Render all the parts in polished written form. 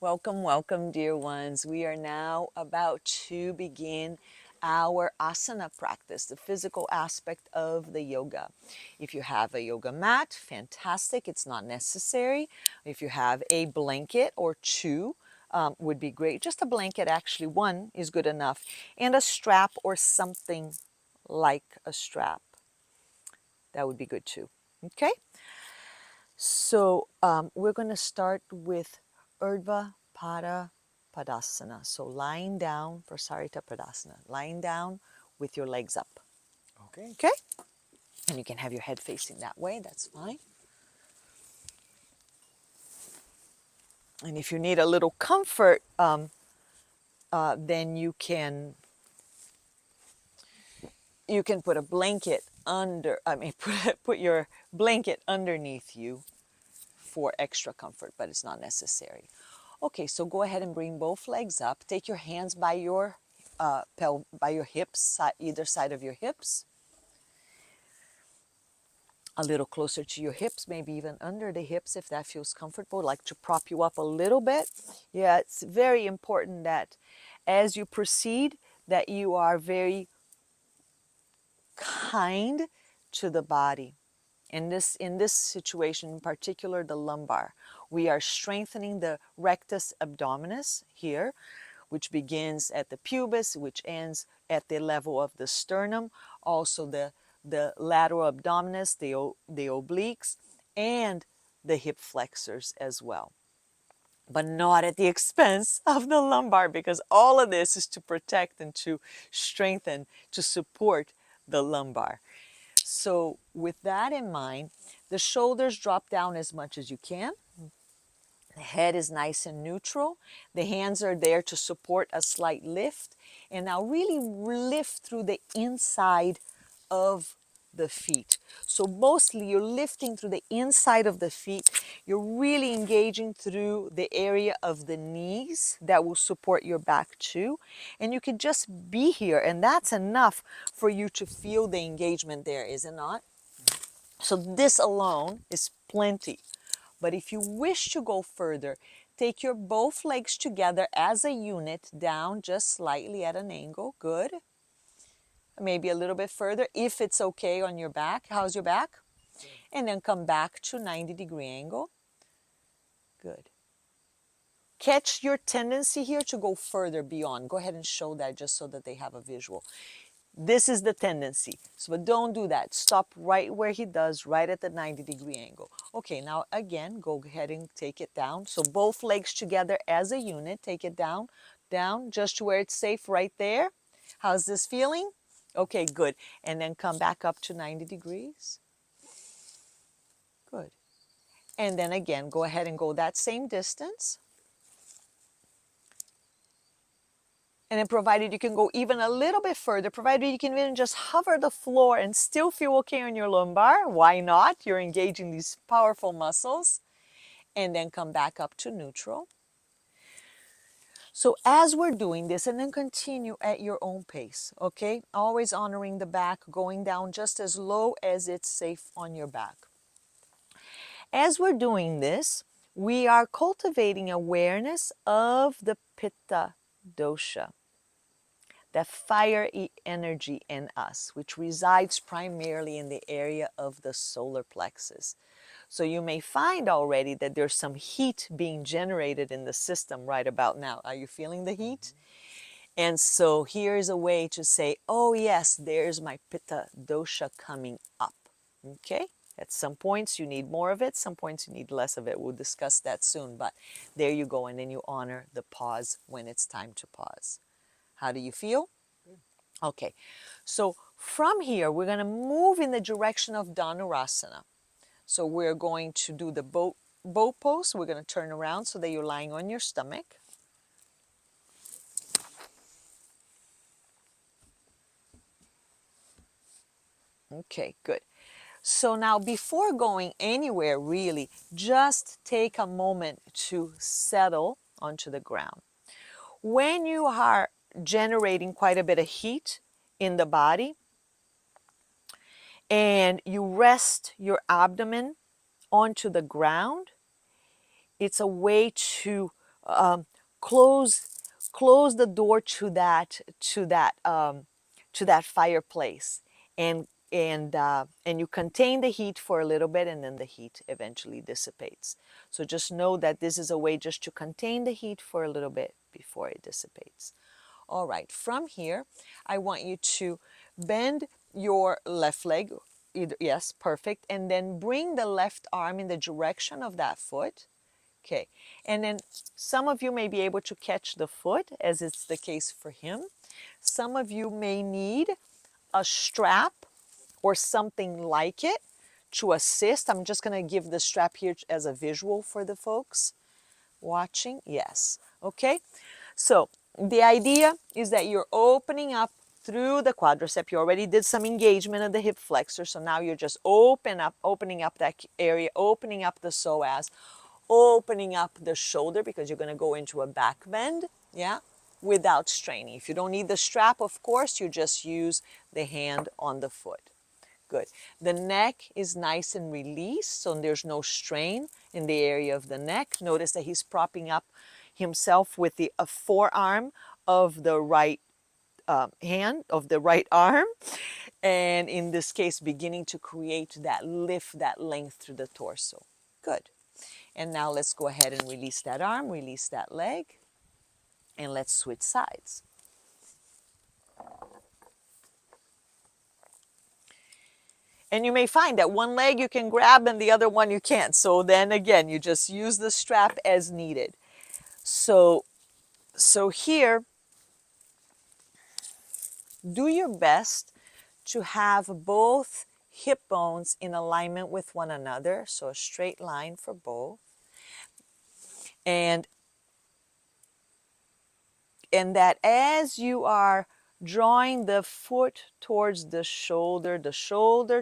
Welcome, welcome, dear ones. We are now about to begin our asana practice, the physical aspect of the yoga. If you have a yoga mat, fantastic. It's not necessary. If you have a blanket or two, would be great. Just a blanket, actually, one is good enough. And a strap or something like a strap. That would be good too. Okay? So we're going to start with Urva Pada Padasana. So lying down for Sarita Padasana, lying down with your legs up. Okay. Okay? And you can have your head facing that way, that's fine. And if you need a little comfort, then you can put a blanket under, put your blanket underneath you for extra comfort, but it's not necessary. Okay, so go ahead and bring both legs up. Take your hands by your hips, either side of your hips. A little closer to your hips, maybe even under the hips if that feels comfortable. Like to prop you up a little bit. Yeah, it's very important that as you proceed, that you are very kind to the body. In this situation, in particular, the lumbar, we are strengthening the rectus abdominis here, which begins at the pubis, which ends at the level of the sternum, also the lateral abdominis, the obliques, and the hip flexors as well. But not at the expense of the lumbar, because all of this is to protect and to strengthen, to support the lumbar. So with that in mind, the shoulders drop down as much as you can. The head is nice and neutral. The hands are there to support a slight lift. And now really lift through the inside of the feet. So mostly you're lifting through the inside of the feet. You're really engaging through the area of the knees that will support your back too. And you can just be here, and that's enough for you to feel the engagement there, is it not? So this alone is plenty. But if you wish to go further, take your both legs together as a unit down just slightly at an angle. Good. Maybe a little bit further if it's okay on your back. How's your back? And then come back to 90-degree angle. Good. Catch your tendency here to go further beyond. Go ahead and show that just so that they have a visual. This is the tendency. So but don't do that. Stop right where he does, right at the 90-degree angle. Okay, now again, go ahead and take it down. So both legs together as a unit. Take it down, down, just to where it's safe right there. How's this feeling? Okay, good. And then come back up to 90 degrees. Good. And then again, go ahead and go that same distance. And then provided you can go even a little bit further, provided you can even just hover the floor and still feel okay on your lumbar, why not? You're engaging these powerful muscles. And then come back up to neutral. So as we're doing this, and then continue at your own pace, okay? Always honoring the back, going down just as low as it's safe on your back. As we're doing this, we are cultivating awareness of the Pitta dosha, that fire energy in us, which resides primarily in the area of the solar plexus. So you may find already that there's some heat being generated in the system right about now. Are you feeling the heat? And so here's a way to say, oh yes, there's my Pitta dosha coming up. Okay? At some points you need more of it, some points you need less of it. We'll discuss that soon, but there you go. And then you honor the pause when it's time to pause. How do you feel? Okay, so from here, we're going to move in the direction of Dhanurasana. So we're going to do the boat pose. We're going to turn around so that you're lying on your stomach. Okay, good. So now before going anywhere really, just take a moment to settle onto the ground. When you are generating quite a bit of heat in the body and you rest your abdomen onto the ground, it's a way to close the door to that fireplace, and you contain the heat for a little bit, and then the heat eventually dissipates. So just know that this is a way just to contain the heat for a little bit before it dissipates. All right, from here, I want you to bend your left leg, yes, perfect, and then bring the left arm in the direction of that foot. Okay, and then some of you may be able to catch the foot, as it's the case for him. Some of you may need a strap or something like it to assist. I'm just going to give the strap here as a visual for the folks watching. Yes, okay. So the idea is that you're opening up through the quadricep. You already did some engagement of the hip flexor, so now you're just opening up that area, opening up the psoas, opening up the shoulder, because you're going to go into a back bend, yeah, without straining. If you don't need the strap, of course, you just use the hand on the foot. Good. The neck is nice and released, so there's no strain in the area of the neck. Notice that he's propping up himself with the forearm of the right hand, of the right arm, and in this case, beginning to create that lift, that length through the torso. Good. And now let's go ahead and release that arm, release that leg, and let's switch sides. And you may find that one leg you can grab and the other one you can't. So then again, you just use the strap as needed. So here, do your best to have both hip bones in alignment with one another. So a straight line for both. And that as you are drawing the foot towards the shoulder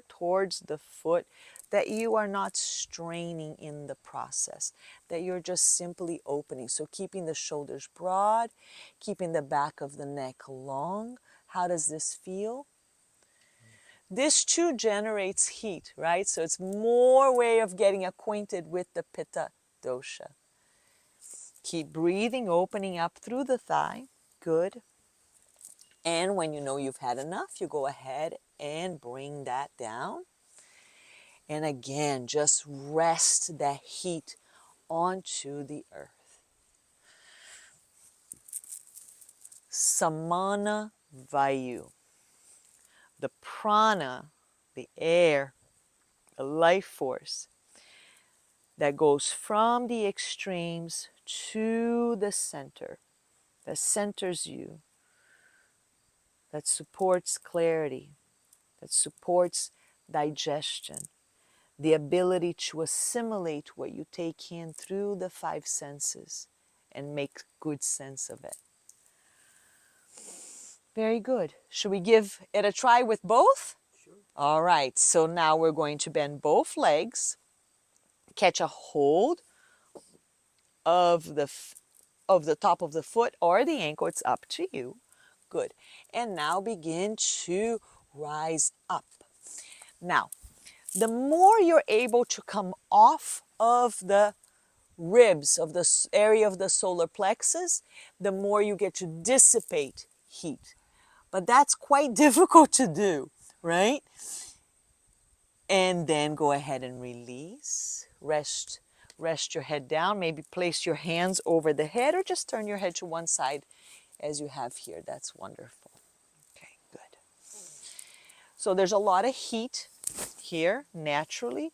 towards the foot, that you are not straining in the process, that you're just simply opening. So keeping the shoulders broad, keeping the back of the neck long. How does this feel? This too generates heat, right? So it's more way of getting acquainted with the Pitta dosha. Keep breathing, opening up through the thigh. Good. And when you know you've had enough, you go ahead and bring that down. And again, just rest that heat onto the earth. Samana Vayu. The prana, the air, the life force that goes from the extremes to the center, that centers you, that supports clarity, that supports digestion, the ability to assimilate what you take in through the five senses and make good sense of it. Very good. Should we give it a try with both? Sure. All right, so now we're going to bend both legs, catch a hold of the top of the foot or the ankle. It's up to you. Good. And now begin to rise up. Now, the more you're able to come off of the ribs of the area of the solar plexus, the more you get to dissipate heat. But that's quite difficult to do, right? And then go ahead and release. Rest your head down. Maybe place your hands over the head or just turn your head to one side as you have here. That's wonderful. Okay, good. So there's a lot of heat here naturally.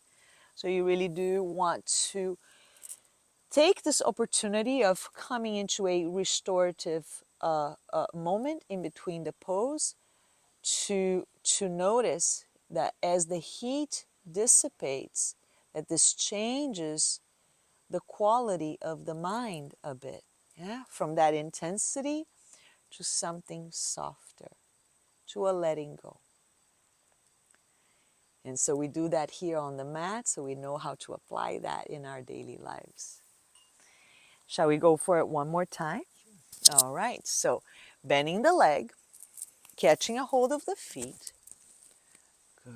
So you really do want to take this opportunity of coming into a restorative moment in between the pose to notice that as the heat dissipates, that this changes the quality of the mind a bit, yeah? From that intensity to something softer, to a letting go. And so we do that here on the mat, so we know how to apply that in our daily lives. Shall we go for it one more time? All right, so bending the leg, catching a hold of the feet. Good.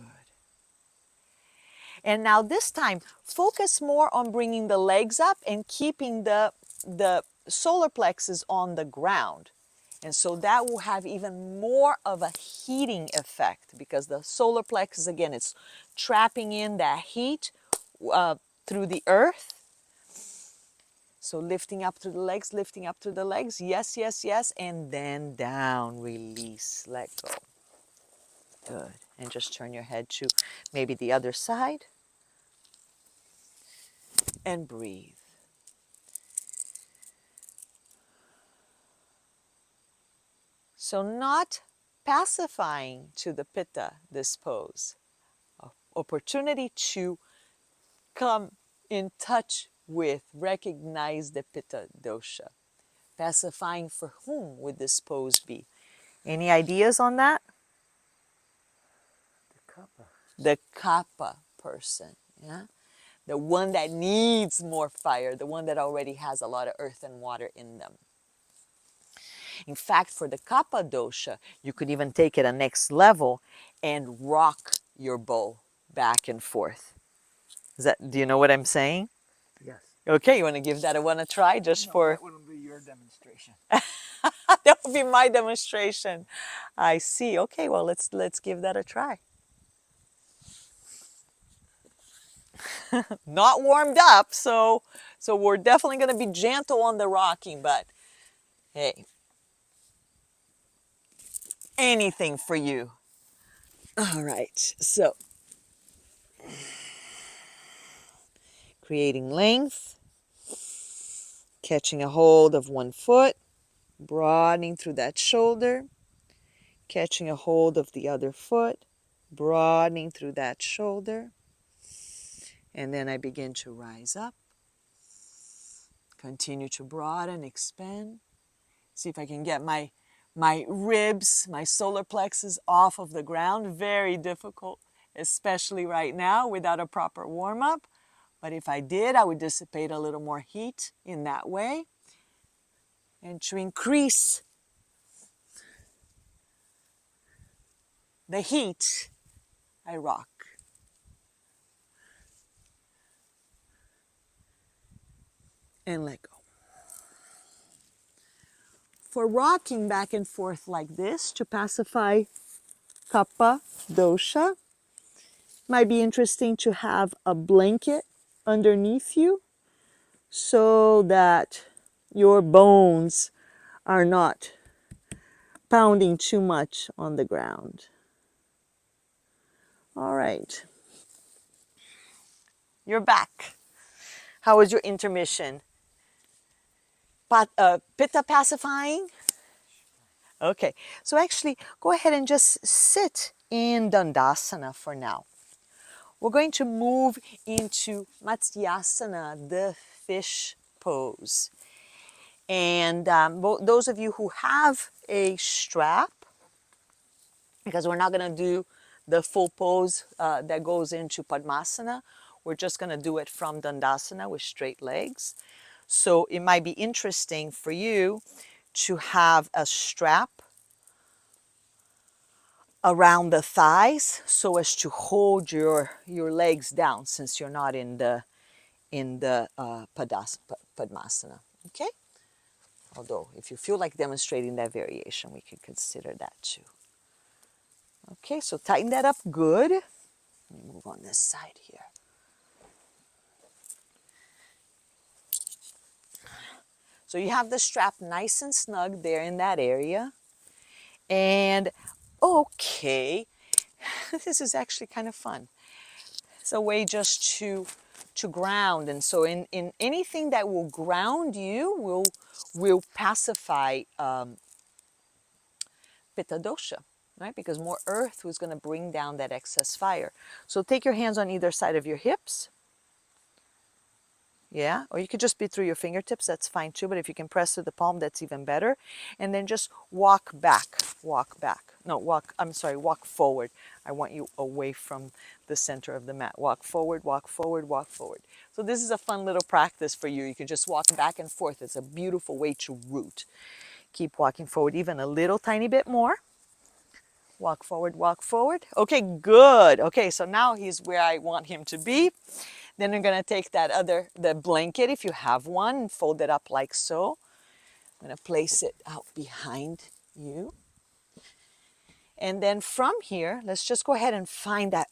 And now this time, focus more on bringing the legs up and keeping the solar plexus on the ground. And so that will have even more of a heating effect because the solar plexus, again, it's trapping in that heat through the earth. So lifting up through the legs, lifting up through the legs. Yes, yes, yes. And then down, release, let go. Good. And just turn your head to maybe the other side. And breathe. So not pacifying to the Pitta, this pose. Opportunity to come in touch with, recognize the Pitta dosha. Pacifying for whom would this pose be? Any ideas on that? The Kapha. The Kapha person, yeah? The one that needs more fire, the one that already has a lot of earth and water in them. In fact, for the Kapha dosha, you could even take it a next level and rock your bow back and forth. Do you know what I'm saying? Yes. Okay, you want to give that a try just No, for... that wouldn't be your demonstration. That would be my demonstration. I see. Okay, well, let's give that a try. Not warmed up, so we're definitely going to be gentle on the rocking, but hey, anything for you. All right, so creating length, catching a hold of one foot, broadening through that shoulder, catching a hold of the other foot, broadening through that shoulder, and then I begin to rise up, continue to broaden, expand. See if I can get my ribs, my solar plexus off of the ground. Very difficult, especially right now without a proper warm-up. But if I did, I would dissipate a little more heat in that way. And to increase the heat, I rock. And let go. For rocking back and forth like this to pacify Kapha dosha, might be interesting to have a blanket underneath you so that your bones are not pounding too much on the ground. All right. You're back. How was your intermission? Pitta-Pacifying? Okay, so actually go ahead and just sit in Dhanurasana for now. We're going to move into Matsyasana, the fish pose. And those of you who have a strap, because we're not going to do the full pose that goes into Padmasana, we're just going to do it from Dandasana with straight legs. So it might be interesting for you to have a strap around the thighs so as to hold your legs down since you're not in the Padmasana. Okay? Although if you feel like demonstrating that variation, we could consider that too. Okay, so tighten that up good. Let me move on this side here. So you have the strap nice and snug there in that area. And okay, this is actually kind of fun. It's a way just to ground. And so in anything that will ground you will pacify Pitta dosha, right? Because more earth was going to bring down that excess fire. So take your hands on either side of your hips. Yeah, or you could just be through your fingertips, that's fine too, but if you can press through the palm, that's even better. And then just walk back, walk back. No, walk forward. I want you away from the center of the mat. Walk forward, walk forward, walk forward. So this is a fun little practice for you. You can just walk back and forth. It's a beautiful way to root. Keep walking forward even a little tiny bit more. Walk forward, walk forward. Okay, good. Okay, so now he's where I want him to be. Then you're going to take the blanket, if you have one, and fold it up like so. I'm going to place it out behind you. And then from here, let's just go ahead and find that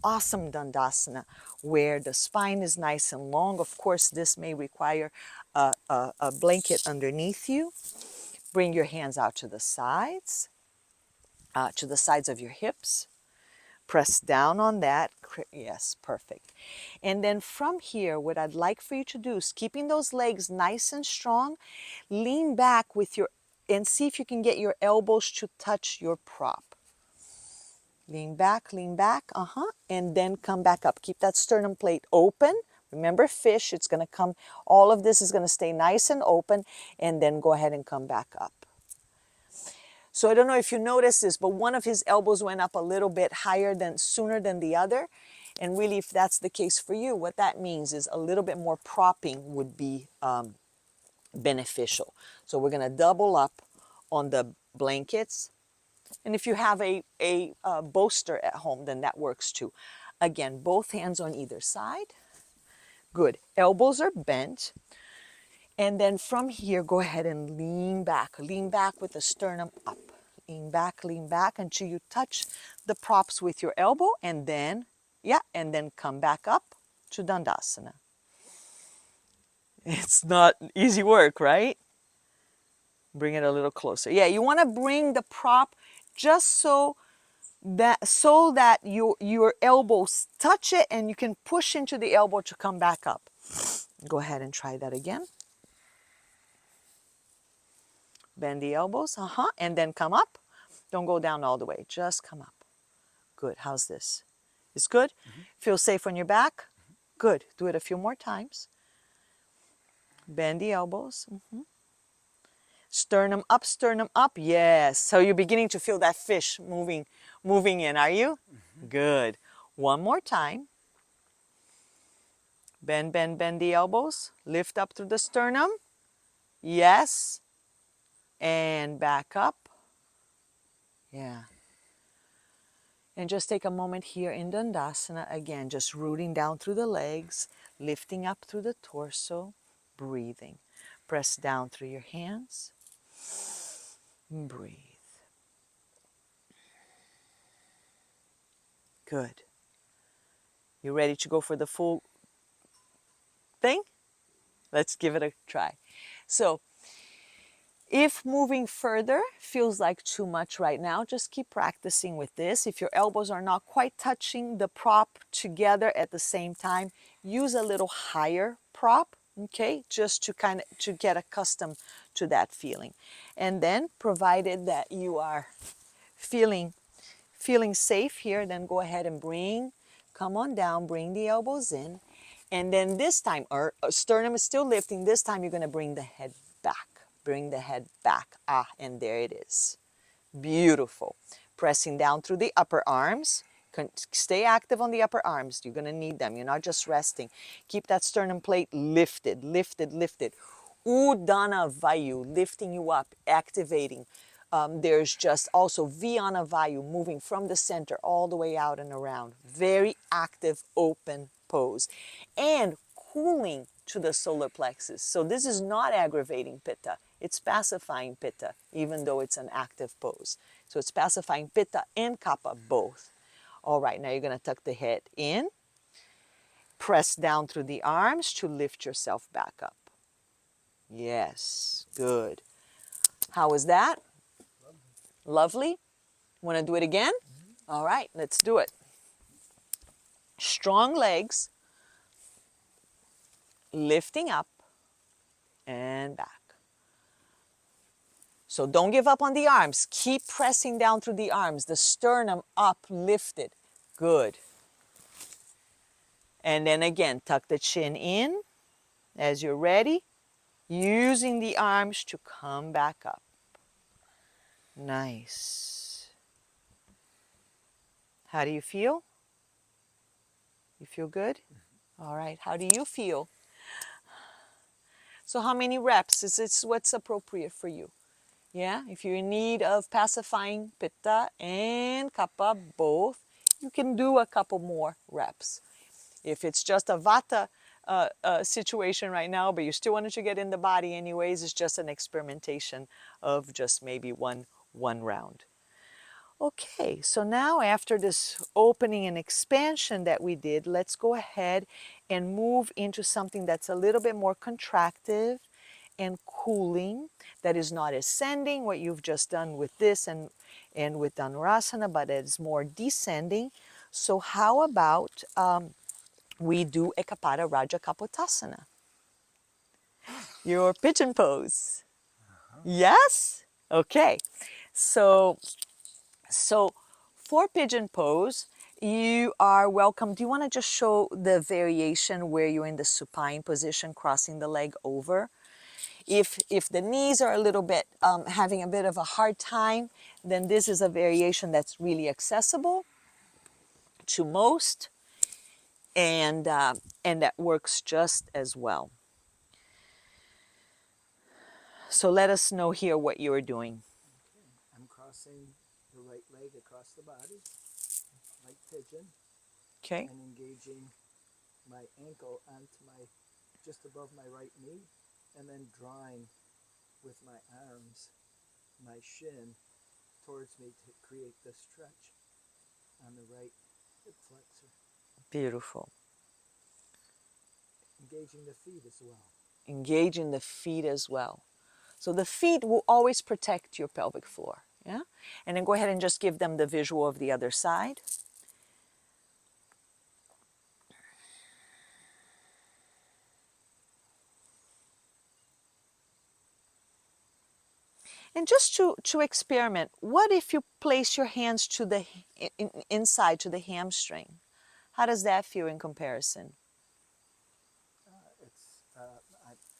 awesome Dandasana where the spine is nice and long. Of course, this may require a blanket underneath you. Bring your hands out to the sides of your hips. Press down on that. Yes, perfect. And then from here, what I'd like for you to do is keeping those legs nice and strong, lean back and see if you can get your elbows to touch your prop. Lean back, and then come back up. Keep that sternum plate open. Remember fish, it's going to come, all of this is going to stay nice and open, and then go ahead and come back up. So I don't know if you noticed this, but one of his elbows went up a little bit sooner than the other. And really, if that's the case for you, what that means is a little bit more propping would be beneficial. So we're going to double up on the blankets. And if you have a bolster at home, then that works too. Again, both hands on either side. Good. Elbows are bent. And then from here, go ahead and lean back. Lean back with the sternum up. Lean back until you touch the props with your elbow. And then, and then come back up to Dandasana. It's not easy work, right? Bring it a little closer. Yeah, you want to bring the prop just so that your elbows touch it and you can push into the elbow to come back up. Go ahead and try that again. Bend the elbows, and then come up. Don't go down all the way, just come up. Good, how's this? It's good? Feel safe on your back? Good, do it a few more times. Bend the elbows. Sternum up, yes. So you're beginning to feel that fish moving in, are you? Good. One more time. Bend the elbows. Lift up through the sternum. Yes. And back up. Yeah. And just take a moment here in Dandasana. Again, just rooting down through the legs, lifting up through the torso, breathing. Press down through your hands. Breathe. Good. You ready to go for the full thing? Let's give it a try. So, if moving further feels like too much right now, just keep practicing with this. If your elbows are not quite touching the prop together at the same time, use a little higher prop, okay? Just to get accustomed to that feeling. And then, provided that you are feeling safe here, then go ahead and come on down, bring the elbows in. And then this time, our sternum is still lifting. This time you're going to bring the head back. Bring the head back. And there it is. Beautiful. Pressing down through the upper arms. Stay active on the upper arms. You're going to need them. You're not just resting. Keep that sternum plate lifted, lifted, lifted. Udana Vayu, lifting you up, activating. There's just also Vyana Vayu, moving from the center all the way out and around. Very active, open pose. And cooling to the solar plexus. So this is not aggravating Pitta. It's pacifying Pitta, even though it's an active pose. So it's pacifying Pitta and Kapha both. All right, now you're going to tuck the head in. Press down through the arms to lift yourself back up. Yes, good. How was that? Lovely. Want to do it again? All right, let's do it. Strong legs, lifting up and back. So don't give up on the arms. Keep pressing down through the arms. The sternum up, lifted. Good. And then again, tuck the chin in as you're ready, using the arms to come back up. Nice. How do you feel? You feel good? All right, how do you feel? So how many reps? Is this what's appropriate for you? Yeah, if you're in need of pacifying Pitta and Kapha both, you can do a couple more reps. If it's just a Vata situation right now, but you still wanted to get in the body anyways. It's just an experimentation of just maybe one round. Okay, so now after this opening and expansion that we did, let's go ahead and move into something that's a little bit more contractive and cooling, that is not ascending, what you've just done with this and with Dhanurasana, but it is more descending. So how about we do Eka Pada Rajakapotasana, your pigeon pose. Yes? Okay. So for pigeon pose, you are welcome. Do you want to just show the variation where you're in the supine position, crossing the leg over? If the knees are a little bit having a bit of a hard time, then this is a variation that's really accessible to most, and that works just as well. So let us know here what you are doing. Okay, I'm crossing the right leg across the body, like pigeon, Okay. and engaging my ankle onto my, just above my right knee, and then drawing with my arms, my shin towards me to create the stretch on the right hip flexor. Beautiful. Engaging the feet as well. Engaging the feet as well. So the feet will always protect your pelvic floor. Yeah? And then go ahead and just give them the visual of the other side. And just to experiment, what if you place your hands to the inside to the hamstring? How does that feel in comparison?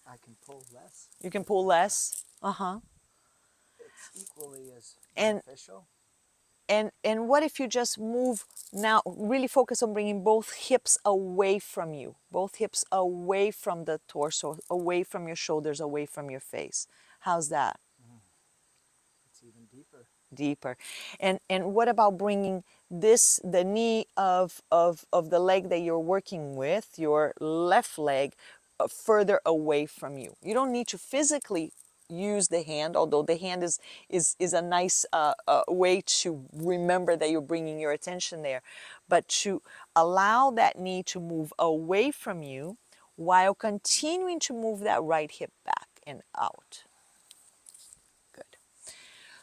I can pull less. You can pull less. Uh-huh. It's equally as And beneficial. and what if you just move now, really focus on bringing both hips away from you, both hips away from the torso, away from your shoulders, away from your face. How's that? It's even deeper. Deeper. And what about bringing this, the knee of the leg that you're working with, your left leg, further away from you? You don't need to physically use the hand, although the hand is a nice way to remember that you're bringing your attention there, but to allow that knee to move away from you while continuing to move that right hip back and out. Good.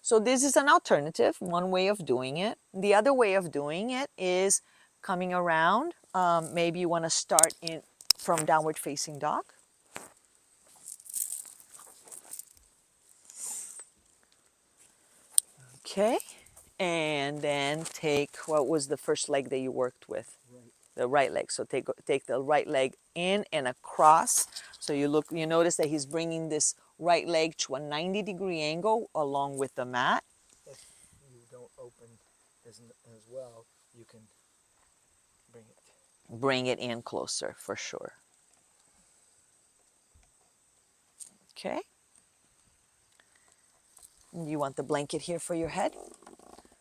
So this is an alternative, one way of doing it. The other way of doing it is coming around. Maybe you want to start in from downward facing dog. Okay. And then take, what was the first leg that you worked with? Right. The right leg. So take the right leg in and across. So you notice that he's bringing this right leg to a 90-degree angle along with the mat. If you don't open as well, you can bring it. Bring it in closer for sure. Okay. You want the blanket here for your head?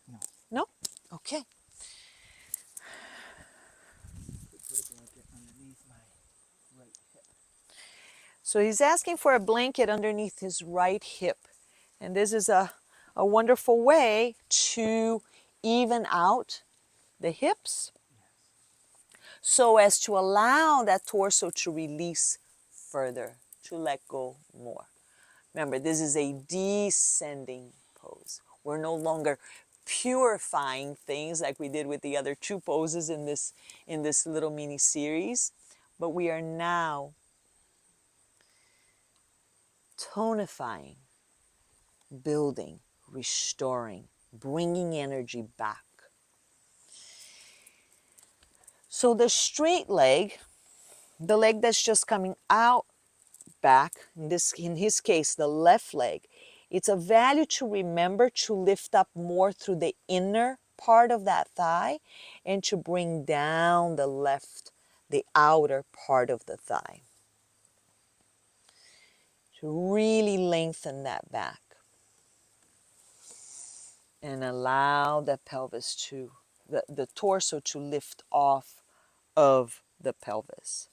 No. No? Okay. Put a blanket underneath my right hip. So he's asking for a blanket underneath his right hip. And this is a wonderful way to even out the hips so as to allow that torso to release further, to let go more. Remember, this is a descending pose. We're no longer purifying things like we did with the other two poses in this little mini series, but we are now tonifying, building, restoring, bringing energy back. So the straight leg, the leg that's just coming out back, in his case, the left leg, it's a value to remember to lift up more through the inner part of that thigh and to bring down the outer part of the thigh. To really lengthen that back and allow the pelvis the torso to lift off of the pelvis.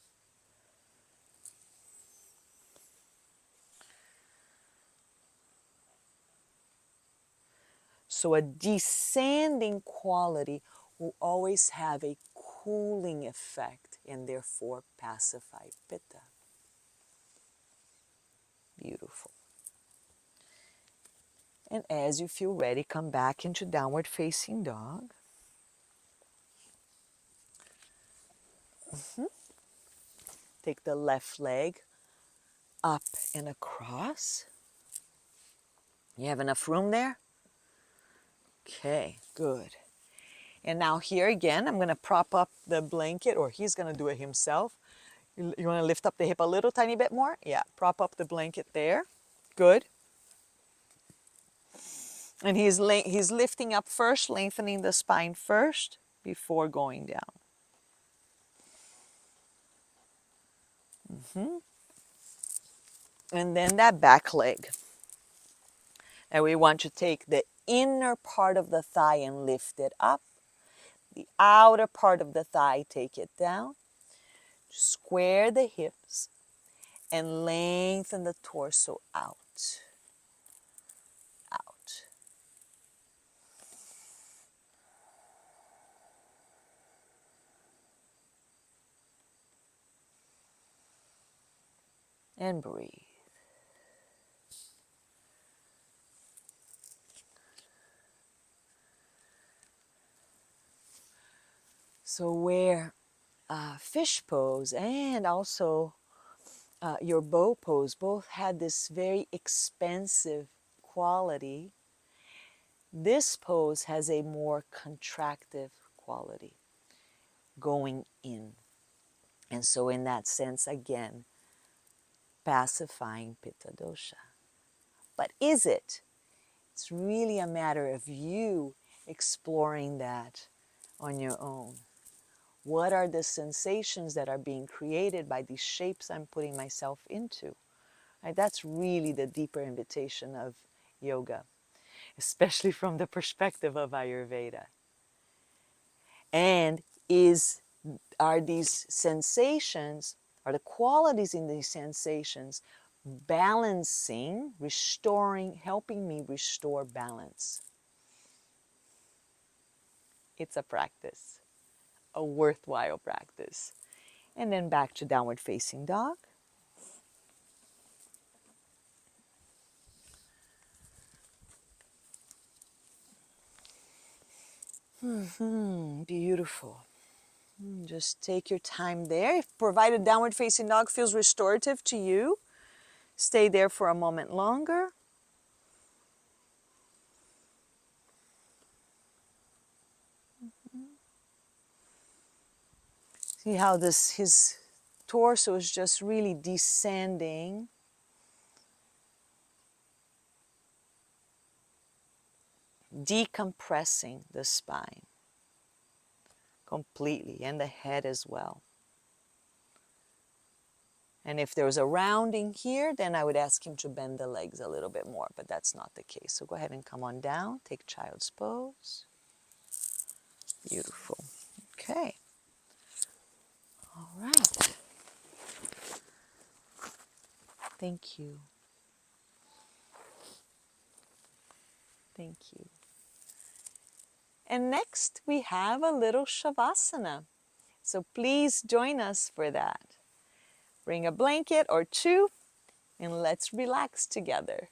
So a descending quality will always have a cooling effect and therefore pacify Pitta. Beautiful. And as you feel ready, come back into downward facing dog. Take the left leg up and across. You have enough room there? Okay, good. And now here again, I'm going to prop up the blanket, or he's going to do it himself. You want to lift up the hip a little tiny bit more? Yeah, prop up the blanket there. Good. And he's lifting up first, lengthening the spine first before going down. And then that back leg. And we want to take the inner part of the thigh and lift it up. The outer part of the thigh, take it down. Square the hips and lengthen the torso out. Out. And breathe. So where fish pose and also your bow pose both had this very expansive quality, this pose has a more contractive quality, going in. And so in that sense, again, pacifying Pitta dosha. But is it? It's really a matter of you exploring that on your own. What are the sensations that are being created by these shapes I'm putting myself into? Right? That's really the deeper invitation of yoga, especially from the perspective of Ayurveda. And are these sensations, are the qualities in these sensations balancing, restoring, helping me restore balance? It's a practice, a worthwhile practice. And then back to downward facing dog. Beautiful. Just take your time there. If provided downward facing dog feels restorative to you, stay there for a moment longer. See how his torso is just really descending, decompressing the spine completely, and the head as well. And if there's a rounding here, then I would ask him to bend the legs a little bit more, but that's not the case. So go ahead and come on down, take child's pose. Beautiful. Okay. All right. Thank you. Thank you. And next we have a little Shavasana. So please join us for that. Bring a blanket or two and let's relax together.